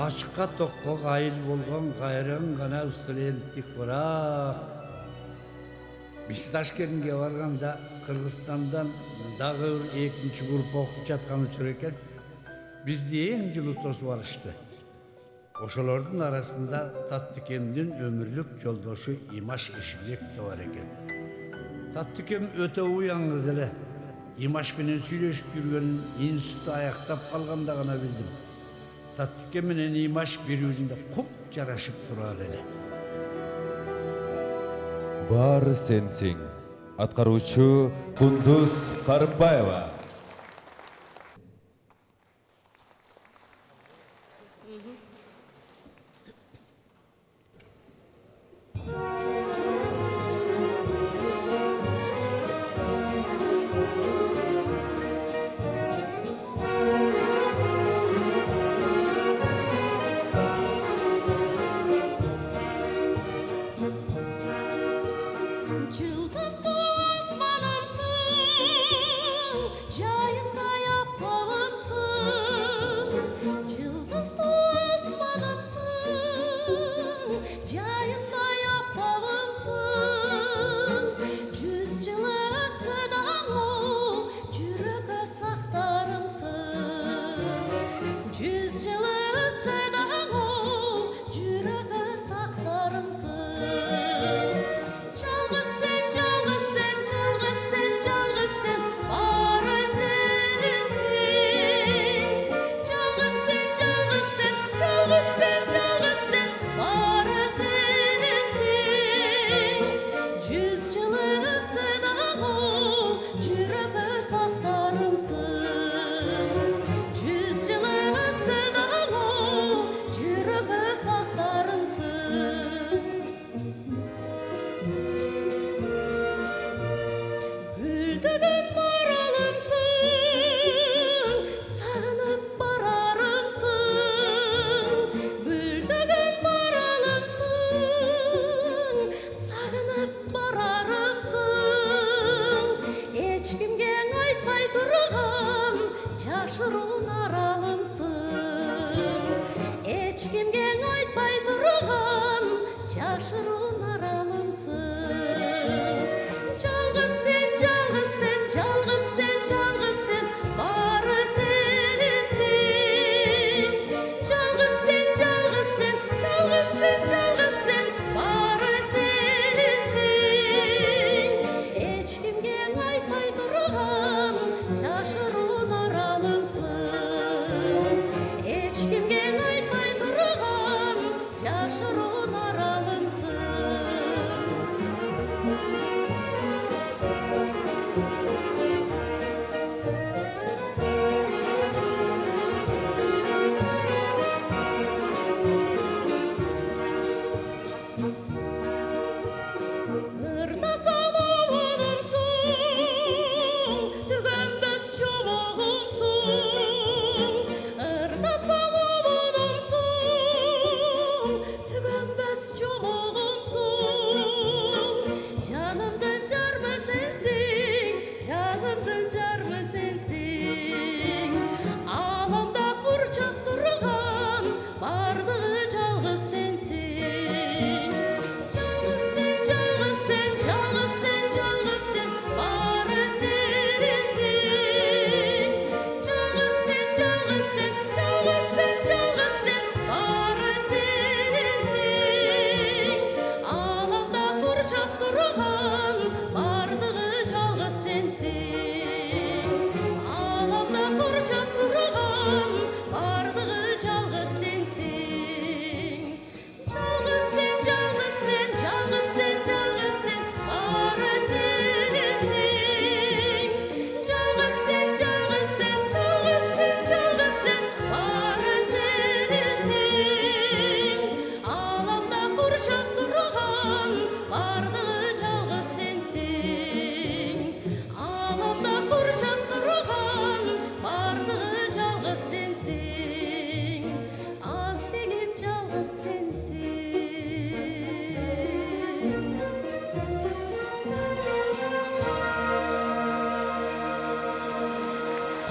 Ашыққа тоққа қайыл болған қайран ғана студенттік бірақ. Біз Ташкентке барғанда Қырғызстандан дағы бір екінші группа оқып жатқан учур экен. Бизди эң жылуу тосуп алышты. Ошолордун арасында Таттыкемдин өмүрлүк жолдошу Имаш Ишибек да бар экен. Таттыкем өтө уяң кыз эле. Имаш менен сүйлөшүп жүргөнүн институтта аяктап калганда гана билдим. Таттыкем менен Имаш бири-бирине куп жарашып турар эле. Бар сенсиң. Аткаруучу Кундуз Карыпбаева.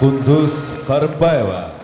Кундуз Карыпбаева.